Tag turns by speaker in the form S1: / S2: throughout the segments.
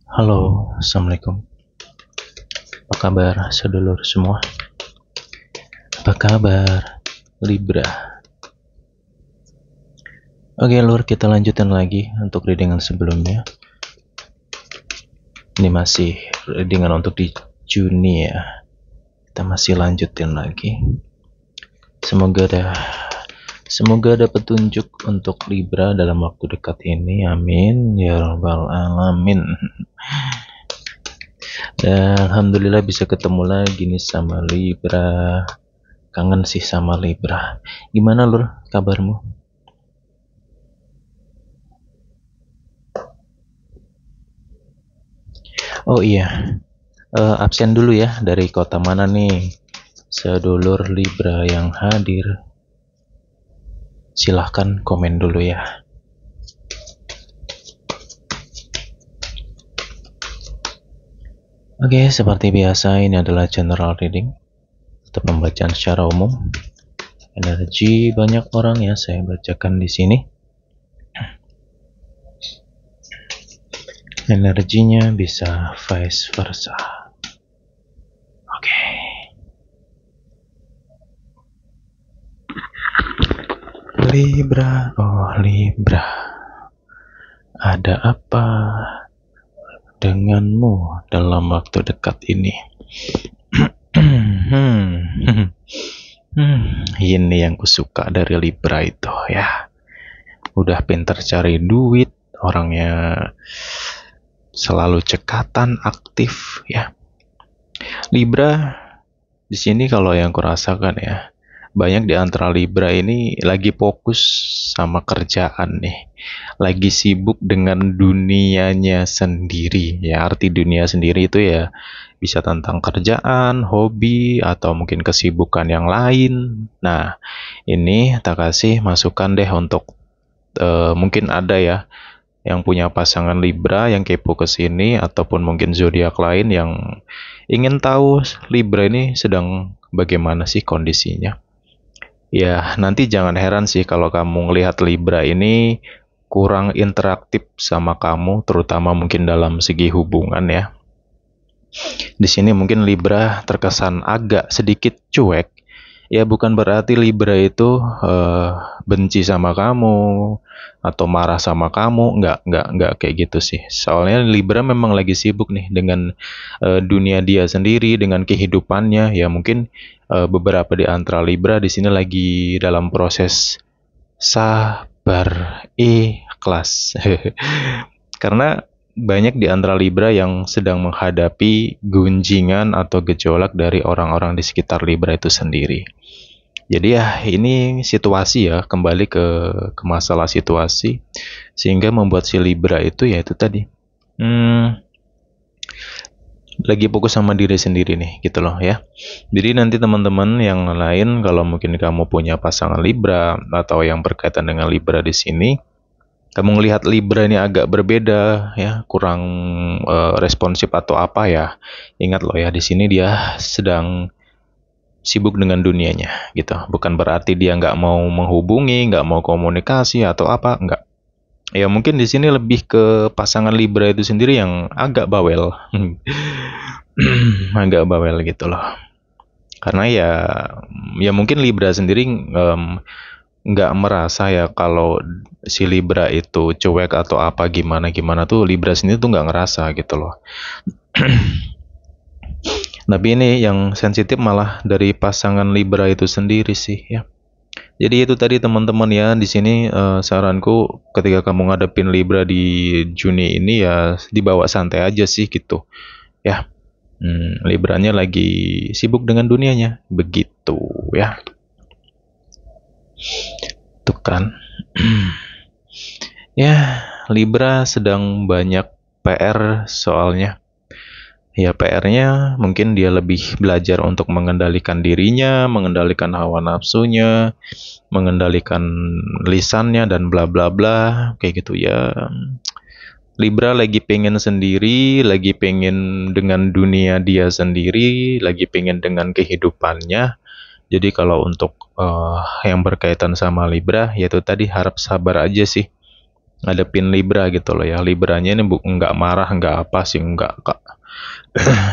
S1: Halo, Assalamualaikum. Apa kabar sedulur semua? Apa kabar Libra? Oke lur, kita lanjutin lagi untuk readingan sebelumnya. Ini masih readingan untuk di Juni ya. Kita masih lanjutin lagi. Semoga ada petunjuk untuk Libra dalam waktu dekat ini. Amin ya rabbal alamin. Dan alhamdulillah bisa ketemu lagi nih sama Libra. Kangen sih sama Libra. Gimana lur kabarmu? Oh iya, absen dulu ya, dari kota mana nih sedulur Libra yang hadir? Silahkan komen dulu ya. Oke, seperti biasa ini adalah general reading atau pembacaan secara umum. Energi banyak orang ya saya bacakan di sini. Energinya bisa vice versa. Oke. Libra, oh Libra. Ada apa denganmu dalam waktu dekat ini? Ini yang kusuka dari Libra itu ya. Udah pinter cari duit, orangnya selalu cekatan, aktif ya. Libra di sini kalau yang kurasakan ya, banyak di antara Libra ini lagi fokus sama kerjaan nih. Lagi sibuk dengan dunianya sendiri. Ya, arti dunia sendiri itu ya bisa tentang kerjaan, hobi, atau mungkin kesibukan yang lain. Nah, ini tak kasih masukan deh untuk mungkin ada ya yang punya pasangan Libra yang kepo ke sini, ataupun mungkin zodiak lain yang ingin tahu Libra ini sedang bagaimana sih kondisinya. Ya, nanti jangan heran sih kalau kamu ngelihat Libra ini kurang interaktif sama kamu, terutama mungkin dalam segi hubungan ya. Di sini mungkin Libra terkesan agak sedikit cuek. Ya bukan berarti Libra itu benci sama kamu atau marah sama kamu, nggak kayak gitu sih. Soalnya Libra memang lagi sibuk nih dengan dunia dia sendiri, dengan kehidupannya. Ya mungkin beberapa di antara Libra di sini lagi dalam proses sabar ikhlas. Karena banyak di antara Libra yang sedang menghadapi gunjingan atau gejolak dari orang-orang di sekitar Libra itu sendiri. Jadi ya ini situasi ya, kembali ke masalah situasi, sehingga membuat si Libra itu ya itu tadi lagi fokus sama diri sendiri nih gitu loh ya. Jadi nanti teman-teman yang lain kalau mungkin kamu punya pasangan Libra atau yang berkaitan dengan Libra di sini, kamu ngelihat Libra ini agak berbeda ya, kurang responsif atau apa ya, ingat loh ya, di sini dia sedang sibuk dengan dunianya gitu. Bukan berarti dia nggak mau menghubungi, nggak mau komunikasi atau apa, nggak. Ya mungkin di sini lebih ke pasangan Libra itu sendiri yang agak bawel, agak bawel gitu loh. Karena ya mungkin Libra sendiri nggak merasa ya kalau si Libra itu cuek atau apa gimana gimana tuh, Libra sendiri tuh nggak ngerasa gitu loh. Tapi ini yang sensitif malah dari pasangan Libra itu sendiri sih ya. Jadi itu tadi teman-teman ya, di sini saranku ketika kamu ngadepin Libra di Juni ini ya dibawa santai aja sih gitu ya. Libranya lagi sibuk dengan dunianya begitu ya. Tuh kan. Ya, Libra sedang banyak PR soalnya. Ya PR-nya mungkin dia lebih belajar untuk mengendalikan dirinya, mengendalikan hawa nafsunya, mengendalikan lisannya dan bla bla bla kayak gitu ya. Libra lagi pengen sendiri, lagi pengen dengan dunia dia sendiri, lagi pengen dengan kehidupannya. Jadi kalau untuk yang berkaitan sama Libra, yaitu tadi harap sabar aja sih. ngadepin Libra gitu loh ya. Libranya ini nggak marah, nggak apa sih, nggak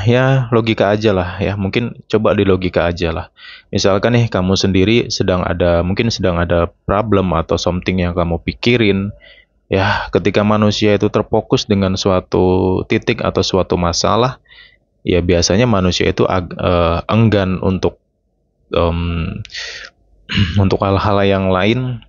S1: ya logika aja lah ya, mungkin coba di logika aja lah. Misalkan nih kamu sendiri mungkin sedang ada problem atau something yang kamu pikirin ya. Ketika manusia itu terfokus dengan suatu titik atau suatu masalah, ya biasanya manusia itu enggan untuk em, untuk hal-hal yang lain.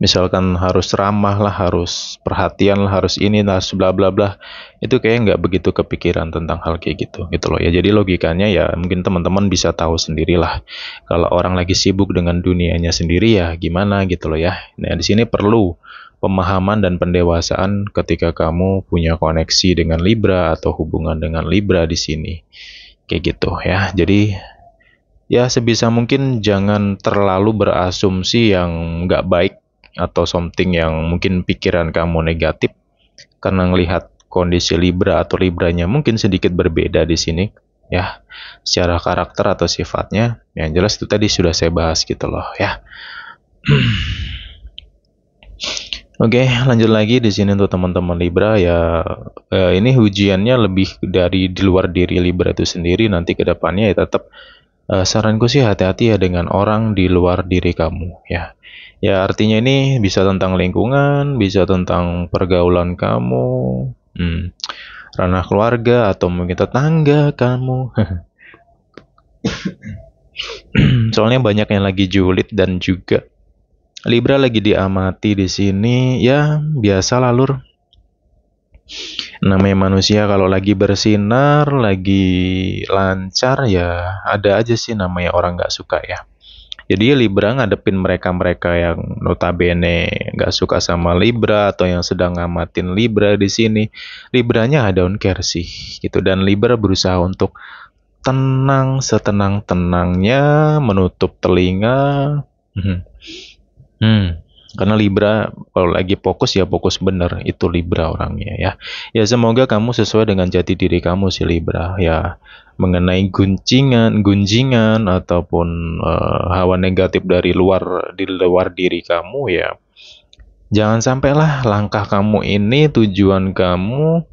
S1: Misalkan harus ramah lah, harus perhatian lah, harus ini lah, bla bla bla. Itu kayak nggak begitu kepikiran tentang hal kayak gitu loh ya. Jadi logikanya ya mungkin teman-teman bisa tahu sendirilah. Kalau orang lagi sibuk dengan dunianya sendiri ya gimana gitu loh ya. Nah di sini perlu pemahaman dan pendewasaan ketika kamu punya koneksi dengan Libra atau hubungan dengan Libra di sini. Kayak gitu ya. Jadi ya sebisa mungkin jangan terlalu berasumsi yang nggak baik atau something yang mungkin pikiran kamu negatif karena melihat kondisi Libra atau Libranya mungkin sedikit berbeda di sini ya, secara karakter atau sifatnya. Yang jelas itu tadi sudah saya bahas gitu loh ya. Oke, lanjut lagi di sini untuk teman-teman Libra ya. Ini ujiannya lebih dari di luar diri Libra itu sendiri. Nanti ke depannya ya tetap saranku sih hati-hati ya dengan orang di luar diri kamu ya. Ya artinya ini bisa tentang lingkungan, bisa tentang pergaulan kamu, ranah keluarga atau mungkin tetangga kamu. Soalnya banyak yang lagi julid dan juga Libra lagi diamati di sini ya, biasa Lur. Namanya manusia kalau lagi bersinar, lagi lancar ya ada aja sih namanya orang nggak suka ya. Jadi Libra ngadepin mereka-mereka yang notabene nggak suka sama Libra atau yang sedang ngamatin Libra di sini. Libranya I don't care sih gitu, dan Libra berusaha untuk tenang setenang-tenangnya, menutup telinga. Karena Libra kalau lagi fokus ya fokus bener, itu Libra orangnya ya. Ya semoga kamu sesuai dengan jati diri kamu si Libra ya. Mengenai gunjingan ataupun hawa negatif di luar diri kamu ya. Jangan sampailah langkah kamu ini, tujuan kamu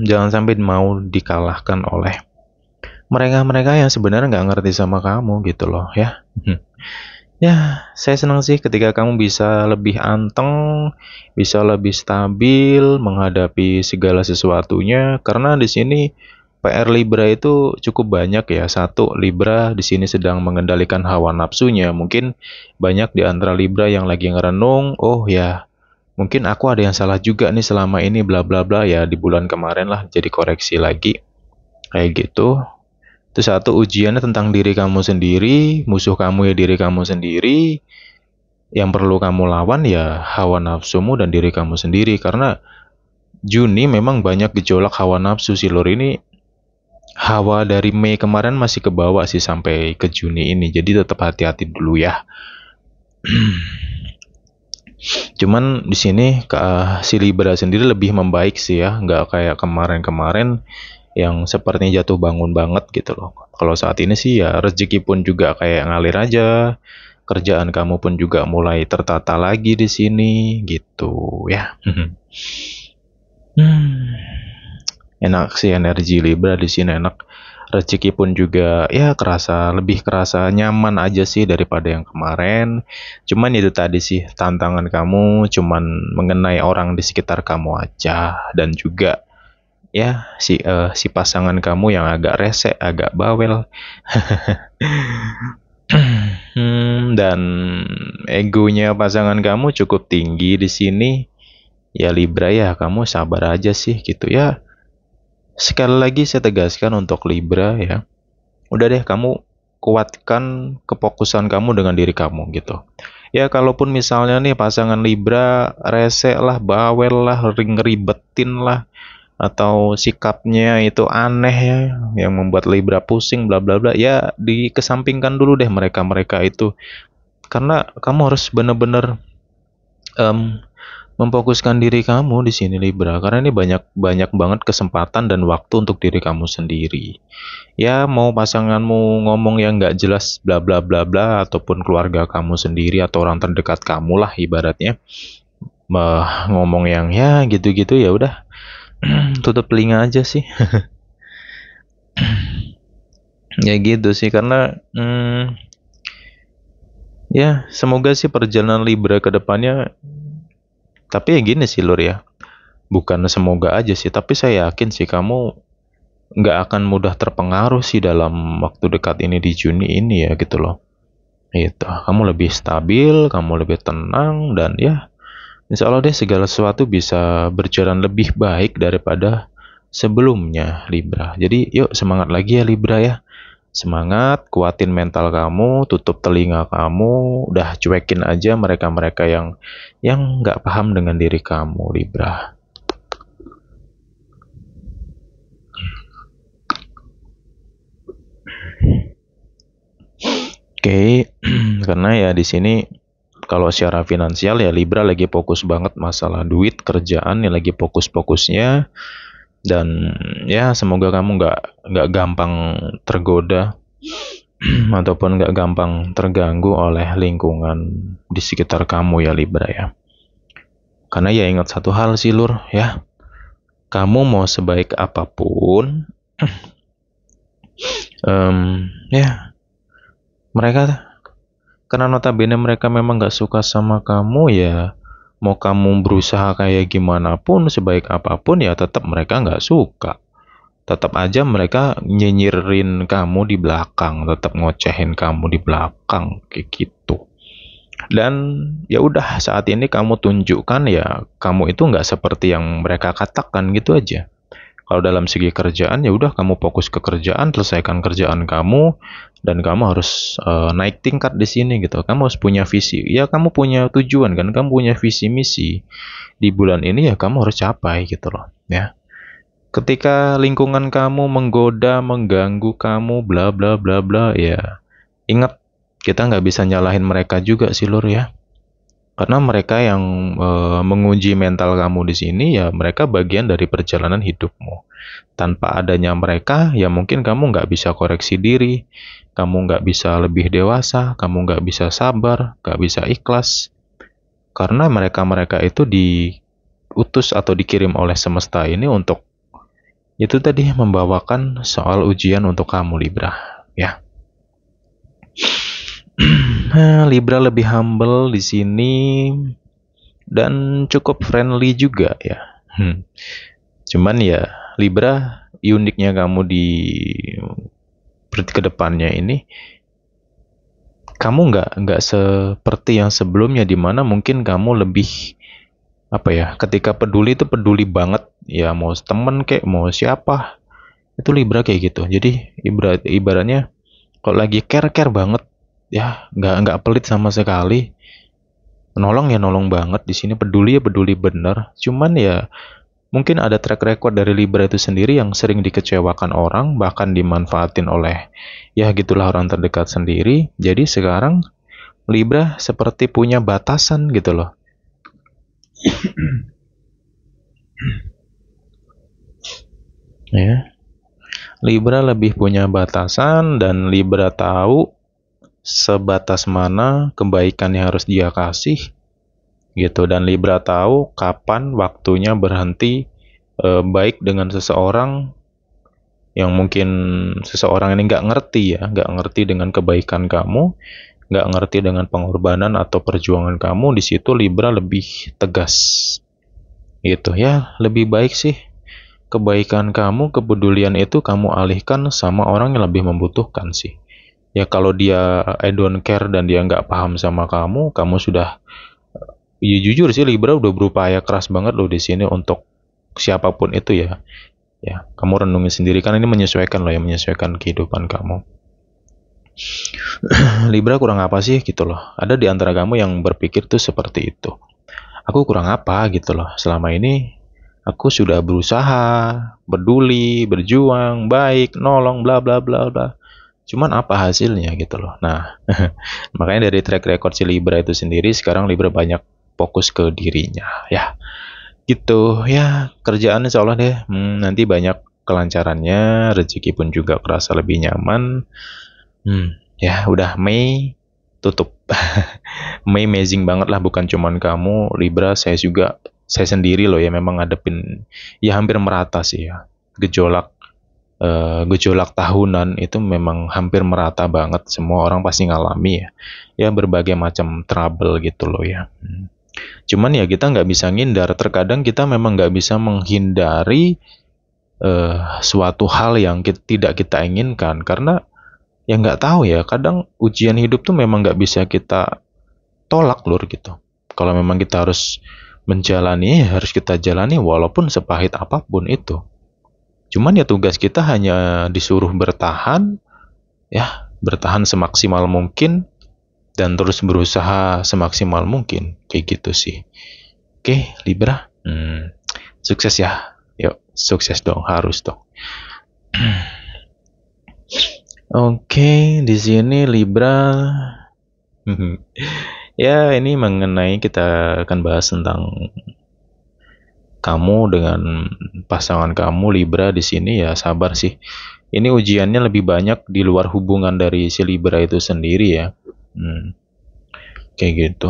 S1: jangan sampai mau dikalahkan oleh mereka-mereka yang sebenarnya nggak ngerti sama kamu gitu loh ya. Ya, saya senang sih ketika kamu bisa lebih anteng, bisa lebih stabil menghadapi segala sesuatunya. Karena di sini PR Libra itu cukup banyak ya. Satu, Libra di sini sedang mengendalikan hawa nafsunya. Mungkin banyak di antara Libra yang lagi ngerenung, oh ya, mungkin aku ada yang salah juga nih selama ini, bla bla bla ya. Di bulan kemarin lah, jadi koreksi lagi. Kayak gitu. Itu satu, ujiannya tentang diri kamu sendiri, musuh kamu ya diri kamu sendiri. Yang perlu kamu lawan ya hawa nafsumu dan diri kamu sendiri. Karena Juni memang banyak gejolak hawa nafsu sih Lur. Ini hawa dari Mei kemarin masih ke bawah sih sampai ke Juni ini. Jadi tetap hati-hati dulu ya. Cuman di sini si Libra sendiri lebih membaik sih ya, nggak kayak kemarin-kemarin yang sepertinya jatuh bangun banget gitu loh. Kalau saat ini sih ya rezeki pun juga kayak ngalir aja, kerjaan kamu pun juga mulai tertata lagi di sini gitu ya. Enak sih energi Libra di sini, enak. Rezeki pun juga ya lebih kerasa nyaman aja sih daripada yang kemarin. Cuman itu tadi sih tantangan kamu cuman mengenai orang di sekitar kamu aja, dan juga ya si pasangan kamu yang agak rese, agak bawel. Dan egonya pasangan kamu cukup tinggi di sini. Ya Libra ya, kamu sabar aja sih gitu ya. Sekali lagi saya tegaskan untuk Libra ya. Udah deh, kamu kuatkan kefokusan kamu dengan diri kamu gitu. Ya kalaupun misalnya nih pasangan Libra rese lah, bawel lah, ngeribetin lah, atau sikapnya itu aneh ya, yang membuat Libra pusing bla bla bla, ya dikesampingkan dulu deh mereka-mereka itu. Karena kamu harus bener-bener memfokuskan diri kamu di sini Libra, karena ini banyak banget kesempatan dan waktu untuk diri kamu sendiri. Ya, mau pasanganmu ngomong yang nggak jelas bla bla bla bla, ataupun keluarga kamu sendiri atau orang terdekat kamu lah ibaratnya ngomong yang ya gitu-gitu, ya udah tutup telinga aja sih. Ya gitu sih, karena ya semoga sih perjalanan Libra ke depannya, tapi ya gini sih Lur ya, bukan semoga aja sih, tapi saya yakin sih kamu nggak akan mudah terpengaruh sih dalam waktu dekat ini di Juni ini ya gitu loh. Itu kamu lebih stabil, kamu lebih tenang, dan ya insya Allah deh segala sesuatu bisa berjalan lebih baik daripada sebelumnya Libra. Jadi yuk semangat lagi ya Libra ya. Semangat, kuatin mental kamu, tutup telinga kamu, udah cuekin aja mereka-mereka yang nggak paham dengan diri kamu Libra. Oke, karena ya di sini kalau secara finansial ya Libra lagi fokus banget masalah duit, kerjaan yang lagi fokus-fokusnya, dan ya semoga kamu nggak gampang tergoda ataupun nggak gampang terganggu oleh lingkungan di sekitar kamu ya Libra ya. Karena ya ingat satu hal sih Lur ya, kamu mau sebaik apapun, ya mereka, karena notabene mereka memang nggak suka sama kamu ya, mau kamu berusaha kayak gimana pun, sebaik apapun ya tetap mereka nggak suka. Tetap aja mereka nyinyirin kamu di belakang, tetap ngocehin kamu di belakang kayak gitu. Dan ya udah, saat ini kamu tunjukkan ya kamu itu nggak seperti yang mereka katakan gitu aja. Kalau dalam segi kerjaan ya udah, kamu fokus ke kerjaan, selesaikan kerjaan kamu, dan kamu harus naik tingkat di sini gitu. Kamu harus punya visi. Ya kamu punya tujuan kan, kamu punya visi misi. Di bulan ini ya kamu harus capai gitu loh, ya. Ketika lingkungan kamu menggoda, mengganggu kamu, bla bla bla bla, ya ingat, kita nggak bisa nyalahin mereka juga sih Lur ya. Karena mereka yang menguji mental kamu di sini ya, mereka bagian dari perjalanan hidupmu. Tanpa adanya mereka, ya mungkin kamu nggak bisa koreksi diri, kamu nggak bisa lebih dewasa, kamu nggak bisa sabar, nggak bisa ikhlas. Karena mereka-mereka itu diutus atau dikirim oleh semesta ini untuk itu tadi, membawakan soal ujian untuk kamu Libra, ya. Libra lebih humble di sini dan cukup friendly juga ya. Cuman ya Libra, uniknya kamu di kedepannya ini, kamu nggak seperti yang sebelumnya, dimana mungkin kamu lebih apa ya, ketika peduli itu peduli banget ya, mau temen kayak mau siapa, itu Libra kayak gitu. Jadi ibaratnya kalau lagi care banget ya, nggak pelit sama sekali, nolong ya nolong banget di sini, peduli ya peduli bener. Cuman ya mungkin ada track record dari Libra itu sendiri yang sering dikecewakan orang, bahkan dimanfaatin oleh ya gitulah orang terdekat sendiri. Jadi sekarang Libra seperti punya batasan gitu loh. Ya, Libra lebih punya batasan, dan Libra tahu sebatas mana kebaikan yang harus dia kasih gitu, dan Libra tahu kapan waktunya berhenti baik dengan seseorang yang mungkin seseorang ini nggak ngerti dengan kebaikan kamu, nggak ngerti dengan pengorbanan atau perjuangan kamu. Di situ Libra lebih tegas gitu ya. Lebih baik sih kebaikan kamu, kepedulian itu kamu alihkan sama orang yang lebih membutuhkan sih. Ya kalau dia I don't care dan dia nggak paham sama kamu, kamu sudah, ya jujur sih Libra udah berupaya keras banget loh di sini untuk siapapun itu ya. Ya, kamu renungin sendiri kan, ini menyesuaikan loh ya, menyesuaikan kehidupan kamu. Libra kurang apa sih gitu loh. Ada di antara kamu yang berpikir tuh seperti itu. Aku kurang apa gitu loh. Selama ini aku sudah berusaha, peduli, berjuang, baik, nolong, bla bla bla bla. Cuman apa hasilnya gitu loh. Nah, makanya dari track record si Libra itu sendiri, sekarang Libra banyak fokus ke dirinya ya. Gitu ya, kerjaan insya Allah deh nanti banyak kelancarannya, rezeki pun juga kerasa lebih nyaman. Ya udah Mei tutup. Mei amazing banget lah, bukan cuman kamu Libra, saya sendiri loh ya memang ngadepin ya hampir merata sih ya. Gejolak tahunan itu memang hampir merata banget, semua orang pasti ngalami ya. Ya berbagai macam trouble gitu loh ya. Cuman ya kita nggak bisa ngindar, terkadang kita memang nggak bisa menghindari suatu hal yang tidak kita inginkan, karena ya nggak tahu ya, kadang ujian hidup tuh memang nggak bisa kita tolak lur gitu. Kalau memang kita harus menjalani, harus kita jalani walaupun sepahit apapun itu. Cuman ya tugas kita hanya disuruh bertahan, ya bertahan semaksimal mungkin dan terus berusaha semaksimal mungkin, kayak gitu sih. Oke, Libra, sukses ya. Yuk, sukses dong, harus dong. Oke, di sini Libra. Ya, ini mengenai kita akan bahas tentang kamu dengan pasangan kamu Libra di sini ya, sabar sih. Ini ujiannya lebih banyak di luar hubungan dari si Libra itu sendiri ya. Kayak gitu.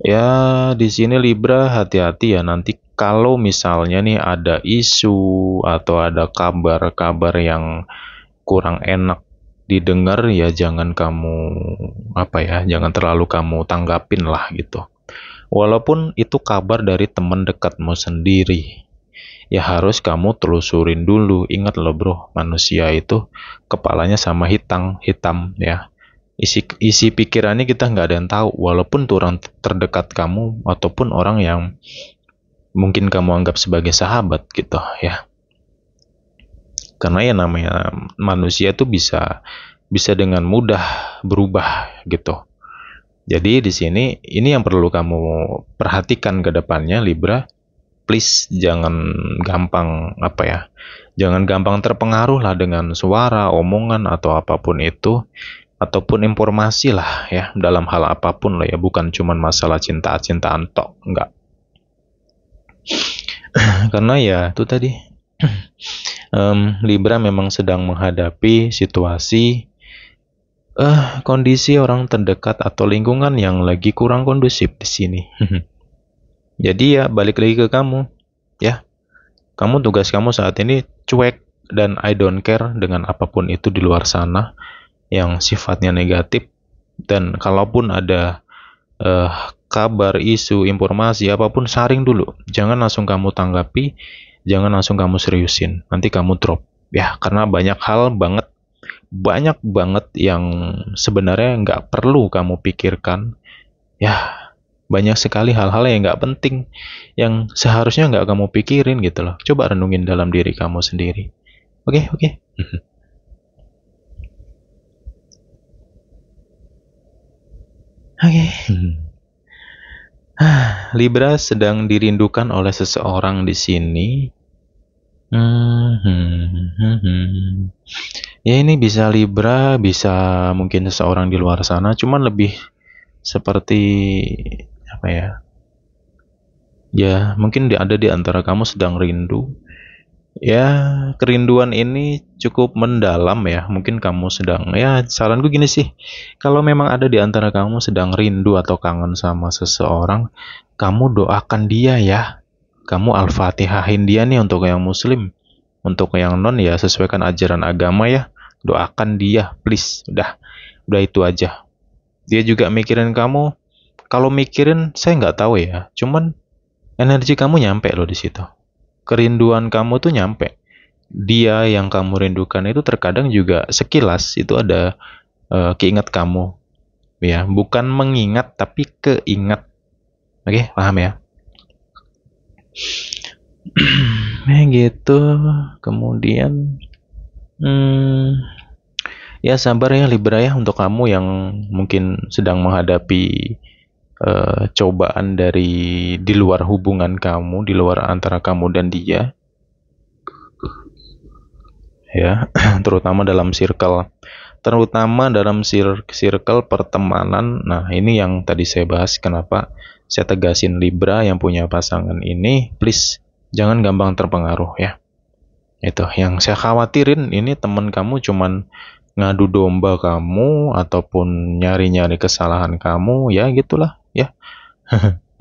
S1: Ya, di sini Libra hati-hati ya, nanti kalau misalnya nih ada isu atau ada kabar-kabar yang kurang enak didengar ya, jangan jangan terlalu kamu tanggapin lah gitu. Walaupun itu kabar dari teman dekatmu sendiri, ya harus kamu telusurin dulu. Ingat loh bro, manusia itu kepalanya sama hitam ya. Isi pikirannya kita nggak ada yang tahu, walaupun itu orang terdekat kamu ataupun orang yang mungkin kamu anggap sebagai sahabat gitu ya. Karena ya namanya manusia itu bisa dengan mudah berubah gitu. Jadi di sini ini yang perlu kamu perhatikan ke depannya Libra. Please jangan gampang jangan gampang terpengaruh lah dengan suara, omongan atau apapun itu, ataupun informasi lah ya, dalam hal apapun lah ya, bukan cuman masalah cintaan tok, enggak. Karena ya itu tadi Libra memang sedang menghadapi situasi kondisi orang terdekat atau lingkungan yang lagi kurang kondusif di sini. Jadi ya balik lagi ke kamu ya. Kamu, tugas kamu saat ini cuek dan I don't care dengan apapun itu di luar sana yang sifatnya negatif. Dan kalaupun ada kabar, isu, informasi apapun, saring dulu. Jangan langsung kamu tanggapi, jangan langsung kamu seriusin. Nanti kamu drop ya, karena banyak banget yang sebenarnya nggak perlu kamu pikirkan ya. Banyak sekali hal-hal yang nggak penting yang seharusnya nggak kamu pikirin gitu loh. Coba renungin dalam diri kamu sendiri. Oke. Oke. Libra sedang dirindukan oleh seseorang di sini. Ya ini bisa Libra, bisa mungkin seseorang di luar sana, cuman lebih seperti ya mungkin ada di antara kamu sedang rindu. Ya, kerinduan ini cukup mendalam ya. Mungkin kamu sedang, ya saranku gini sih, kalau memang ada di antara kamu sedang rindu atau kangen sama seseorang, kamu doakan dia ya. Kamu al-fatihahin dia nih, untuk yang muslim. Untuk yang non ya sesuaikan ajaran agama ya. Doakan dia, please. Udah itu aja. Dia juga mikirin kamu. Kalau mikirin saya nggak tahu ya, cuman energi kamu nyampe loh di situ. Kerinduan kamu tuh nyampe. Dia yang kamu rindukan itu terkadang juga sekilas itu ada keinget kamu. Ya, bukan mengingat tapi keingat. Oke, paham ya? Gitu. Kemudian ya sabar ya Libra ya, untuk kamu yang mungkin sedang menghadapi cobaan dari di luar hubungan kamu, di luar antara kamu dan dia ya. Terutama dalam circle terutama dalam circle pertemanan. Nah, ini yang tadi saya bahas, kenapa saya tegasin Libra yang punya pasangan ini, please jangan gampang terpengaruh ya. Itu yang saya khawatirin, ini teman kamu cuman ngadu domba kamu ataupun nyari-nyari kesalahan kamu, ya gitulah ya.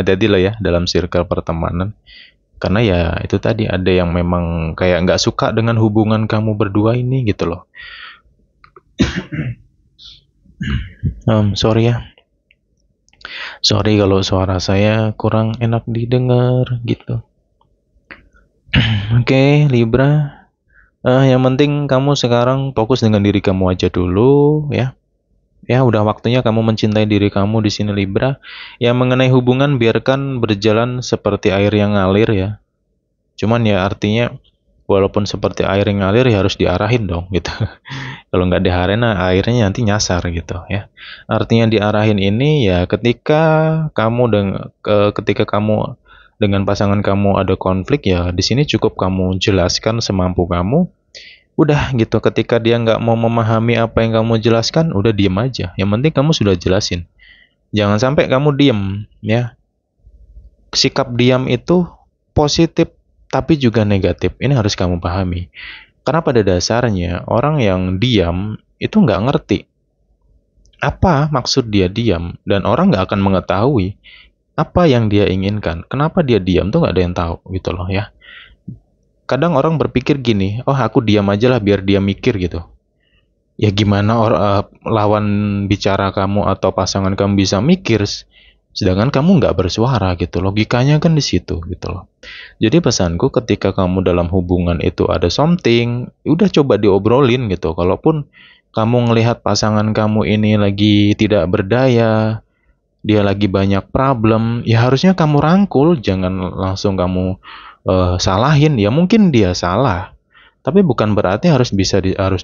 S1: Hati-hati lah ya dalam circle pertemanan. Karena ya itu tadi, ada yang memang kayak nggak suka dengan hubungan kamu berdua ini gitu loh. Sorry ya. Sorry kalau suara saya kurang enak didengar gitu. Oke, Libra. Yang penting kamu sekarang fokus dengan diri kamu aja dulu ya. Ya, udah waktunya kamu mencintai diri kamu di sini, Libra. Yang mengenai hubungan, biarkan berjalan seperti air yang ngalir ya. Cuman ya artinya, walaupun seperti air yang ngalir ya harus diarahin dong gitu. Kalau nggak diarahin, nah, airnya nanti nyasar gitu ya. Artinya diarahin ini ya ketika kamu dengan pasangan kamu ada konflik, ya di sini cukup kamu jelaskan semampu kamu. Udah gitu, ketika dia nggak mau memahami apa yang kamu jelaskan, udah diem aja. Yang penting kamu sudah jelasin. Jangan sampai kamu diem ya. Sikap diam itu positif tapi juga negatif. Ini harus kamu pahami. Karena pada dasarnya orang yang diam itu nggak ngerti apa maksud dia diam, dan orang nggak akan mengetahui apa yang dia inginkan. Kenapa dia diam tuh nggak ada yang tahu gitu loh ya. Kadang orang berpikir gini, oh aku diam aja lah biar dia mikir gitu. Ya gimana lawan bicara kamu atau pasangan kamu bisa mikir, sedangkan kamu nggak bersuara gitu. Logikanya kan di situ gitu loh. Jadi pesanku, ketika kamu dalam hubungan itu ada something, udah coba diobrolin gitu. Kalaupun kamu ngelihat pasangan kamu ini lagi tidak berdaya, dia lagi banyak problem, ya harusnya kamu rangkul, jangan langsung kamu salahin. Ya mungkin dia salah, tapi bukan berarti harus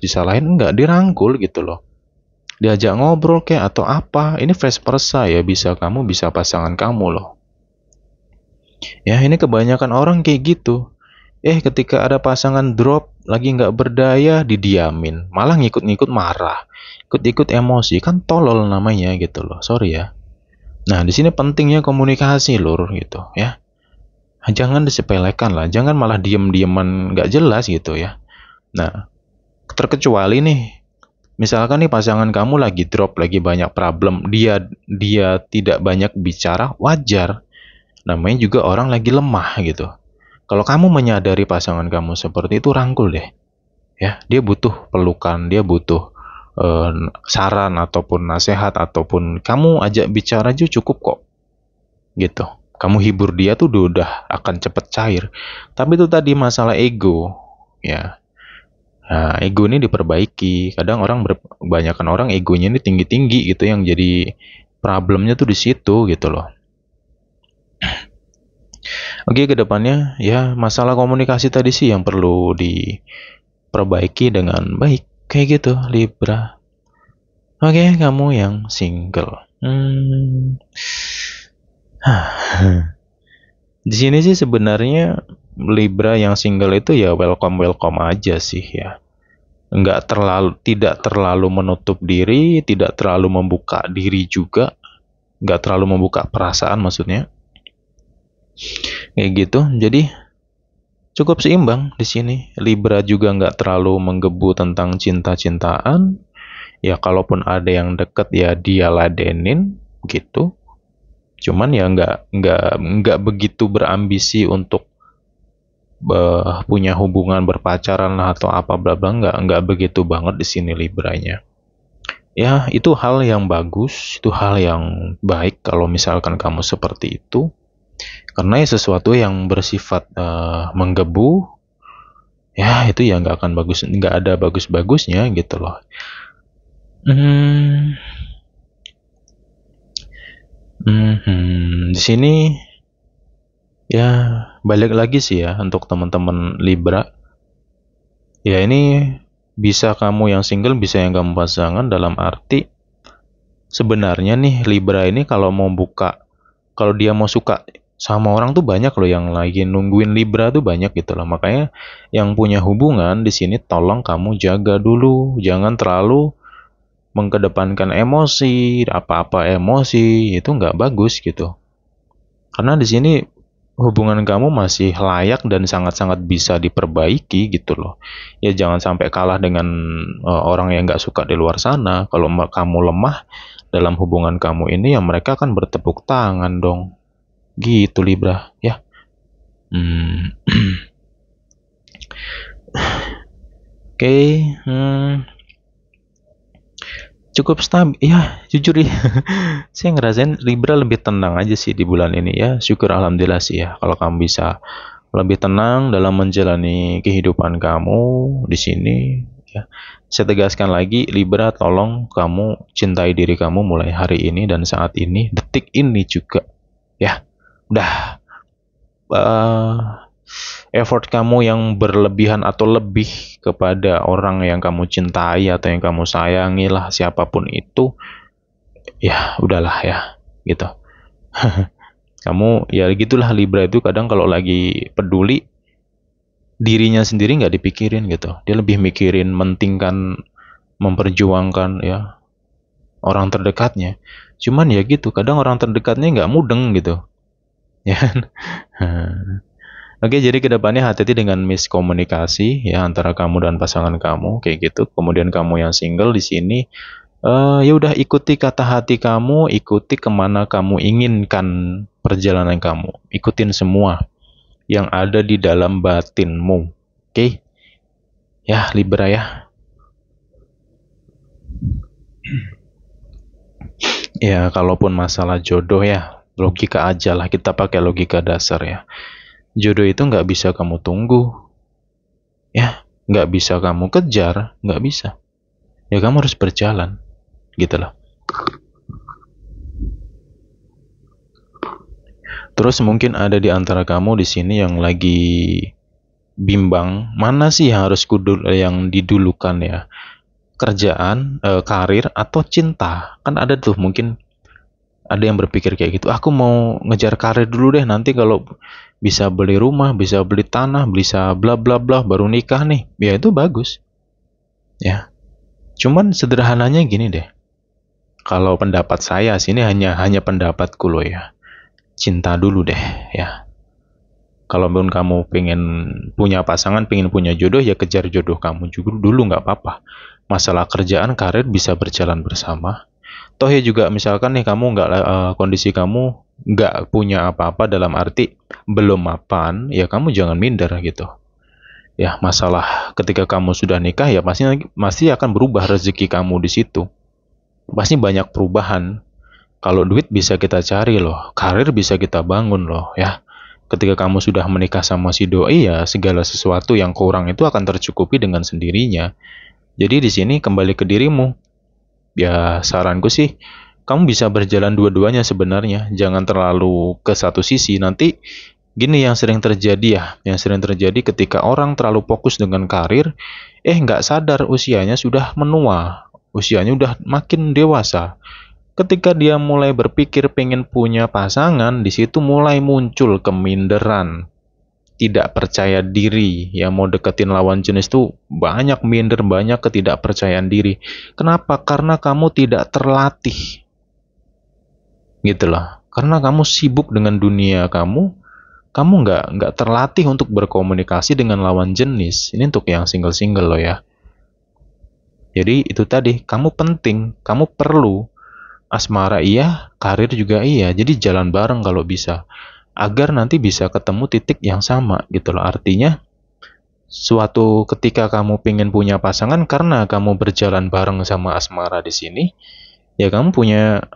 S1: disalahin, enggak, dirangkul gitu loh. Diajak ngobrol kayak atau apa, ini vice versa ya, kamu bisa pasangan kamu loh. Ya ini kebanyakan orang kayak gitu. Ketika ada pasangan drop, lagi nggak berdaya, didiamin. Malah ngikut-ngikut marah. Ikut-ikut emosi, kan tolol namanya gitu loh. Sorry ya. Nah, di sini pentingnya komunikasi lur gitu ya. Jangan disepelekan lah, jangan malah diem-dieman nggak jelas gitu ya. Nah, terkecuali nih, misalkan nih pasangan kamu lagi drop, lagi banyak problem, dia tidak banyak bicara, wajar. Namanya juga orang lagi lemah gitu. Kalau kamu menyadari pasangan kamu seperti itu, rangkul deh. Ya, dia butuh pelukan, dia butuh saran ataupun nasihat, ataupun kamu ajak bicara aja cukup kok. Gitu. Kamu hibur dia tuh udah akan cepet cair. Tapi itu tadi masalah ego, ya. Nah, ego ini diperbaiki. Kadang kebanyakan orang egonya ini tinggi-tinggi gitu, yang jadi problemnya tuh di situ gitu loh. Oke, kedepannya ya masalah komunikasi tadi sih yang perlu diperbaiki dengan baik. Kayak gitu, Libra. Oke, kamu yang single. Di sini sih sebenarnya Libra yang single itu ya welcome aja sih ya. Tidak terlalu menutup diri, tidak terlalu membuka diri juga, nggak terlalu membuka perasaan maksudnya. Kayak gitu. Jadi cukup seimbang di sini. Libra juga nggak terlalu menggebu tentang cinta-cintaan. Ya kalaupun ada yang deket ya dia ladenin gitu. Cuman ya nggak begitu berambisi untuk punya hubungan berpacaran lah atau apa bla bla, nggak begitu banget di sini Libranya. Ya itu hal yang bagus, itu hal yang baik kalau misalkan kamu seperti itu. Karena ya sesuatu yang bersifat menggebu, ya itu ya nggak akan bagus, nggak ada bagus-bagusnya gitu loh. Di sini ya balik lagi sih ya untuk teman-teman Libra. Ya ini bisa kamu yang single, bisa yang kamu pasangan, dalam arti sebenarnya nih Libra ini kalau dia mau suka sama orang tuh banyak loh, yang lagi nungguin Libra tuh banyak gitu loh. Makanya yang punya hubungan di sini tolong kamu jaga dulu, jangan terlalu mengkedepankan emosi, apa-apa emosi, itu nggak bagus gitu. Karena di sini hubungan kamu masih layak dan sangat-sangat bisa diperbaiki gitu loh. Ya jangan sampai kalah dengan orang yang nggak suka di luar sana. Kalau kamu lemah dalam hubungan kamu ini, ya mereka akan bertepuk tangan dong. Gitu Libra, ya. Hmm. Oke, cukup stabil ya, jujur ya. Saya ngerasain Libra lebih tenang aja sih di bulan ini ya. Syukur alhamdulillah sih ya kalau kamu bisa lebih tenang dalam menjalani kehidupan kamu di sini ya. Saya tegaskan lagi, Libra, tolong kamu cintai diri kamu mulai hari ini dan saat ini, detik ini juga ya. Udah effort kamu yang berlebihan atau lebih kepada orang yang kamu cintai atau yang kamu sayangi lah, siapapun itu, ya udahlah ya gitu. Kamu ya gitulah, Libra itu kadang kalau lagi peduli dirinya sendiri nggak dipikirin gitu, dia lebih mikirin mentingkan, memperjuangkan ya orang terdekatnya. Cuman ya gitu, kadang orang terdekatnya nggak mudeng gitu ya kan? Oke, jadi kedepannya hati-hati dengan miskomunikasi ya antara kamu dan pasangan kamu kayak gitu. Kemudian kamu yang single di sini, ya udah ikuti kata hati kamu, ikuti kemana kamu inginkan perjalanan kamu, ikutin semua yang ada di dalam batinmu. Oke, ya Libra ya. Ya, kalaupun masalah jodoh ya, logika aja lah, kita pakai logika dasar ya. Jodoh itu nggak bisa kamu tunggu, ya, nggak bisa kamu kejar, nggak bisa. Ya kamu harus berjalan, gitu loh. Terus mungkin ada di antara kamu di sini yang lagi bimbang, mana sih yang harus yang didulukan ya? Kerjaan, karir, atau cinta? Kan ada tuh mungkin ada yang berpikir kayak gitu. Aku mau ngejar karir dulu deh, nanti kalau bisa beli rumah, bisa beli tanah, bisa bla bla bla, baru nikah nih. Ya itu bagus. Ya. Cuman sederhananya gini deh. Kalau pendapat saya sini hanya pendapatku loh ya. Cinta dulu deh ya. Kalaupun kamu pengen punya pasangan, pengen punya jodoh, ya kejar jodoh kamu juga dulu, nggak apa-apa. Masalah kerjaan, karir bisa berjalan bersama. Toh ya juga misalkan nih kamu nggak kondisi kamu nggak punya apa-apa dalam arti belum mapan, ya kamu jangan minder gitu. Ya masalah ketika kamu sudah nikah ya pasti akan berubah rezeki kamu di situ. Pasti banyak perubahan. Kalau duit bisa kita cari loh, karir bisa kita bangun loh ya. Ketika kamu sudah menikah sama si doi, ya segala sesuatu yang kurang itu akan tercukupi dengan sendirinya. Jadi di sini kembali ke dirimu. Ya saranku sih, kamu bisa berjalan dua-duanya sebenarnya. Jangan terlalu ke satu sisi. Nanti gini yang sering terjadi ya. Yang sering terjadi ketika orang terlalu fokus dengan karir, nggak sadar usianya sudah menua. Usianya udah makin dewasa. Ketika dia mulai berpikir pengen punya pasangan, di situ mulai muncul keminderan, tidak percaya diri. Ya mau deketin lawan jenis tuh banyak minder, banyak ketidakpercayaan diri. Kenapa? Karena kamu tidak terlatih. Gitu loh. Karena kamu sibuk dengan dunia kamu nggak terlatih untuk berkomunikasi dengan lawan jenis. Ini untuk yang single-single loh ya. Jadi itu tadi, kamu penting, kamu perlu. Asmara iya, karir juga iya. Jadi jalan bareng kalau bisa. Agar nanti bisa ketemu titik yang sama gitu loh. Artinya suatu ketika kamu pengen punya pasangan karena kamu berjalan bareng sama asmara di sini, ya kamu punya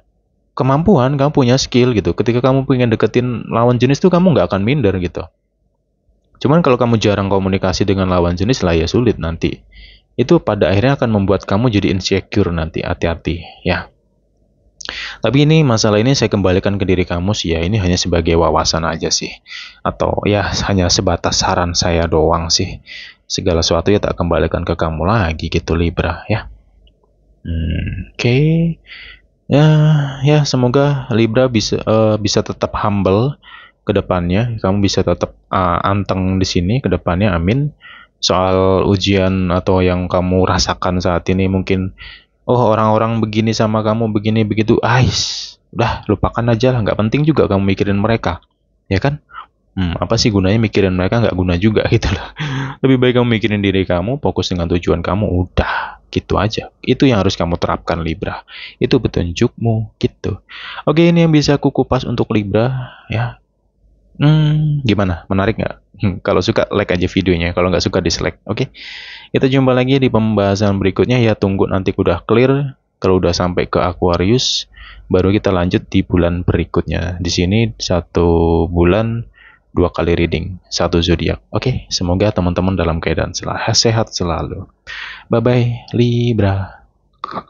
S1: kemampuan, kamu punya skill gitu. Ketika kamu pengen deketin lawan jenis tuh kamu nggak akan minder gitu. Cuman kalau kamu jarang komunikasi dengan lawan jenis lah ya sulit nanti. Itu pada akhirnya akan membuat kamu jadi insecure nanti. Hati-hati ya. Tapi ini masalah ini saya kembalikan ke diri kamu sih ya. Ini hanya sebagai wawasan aja sih. Atau ya hanya sebatas saran saya doang sih. Segala sesuatu ya tak kembalikan ke kamu lagi gitu Libra ya. Oke. Ya, ya semoga Libra bisa tetap humble ke depannya. Kamu bisa tetap anteng di sini ke depannya. Amin. Soal ujian atau yang kamu rasakan saat ini mungkin Oh, orang-orang begini sama kamu begini begitu, ais, udah lupakan aja lah, nggak penting juga kamu mikirin mereka, ya kan? Apa sih gunanya mikirin mereka, nggak guna juga gitu loh. Lebih baik kamu mikirin diri kamu, fokus dengan tujuan kamu, udah gitu aja. Itu yang harus kamu terapkan Libra. Itu petunjukmu gitu. Oke, ini yang bisa aku kupas untuk Libra ya. Gimana? Menarik nggak? Kalau suka like aja videonya, kalau nggak suka dislike. Oke, kita jumpa lagi di pembahasan berikutnya ya. Tunggu nanti udah clear. Kalau udah sampai ke Aquarius, baru kita lanjut di bulan berikutnya. Di sini 1 bulan 2 kali reading, 1 zodiak. Oke, semoga teman-teman dalam keadaan sehat selalu. Bye bye Libra.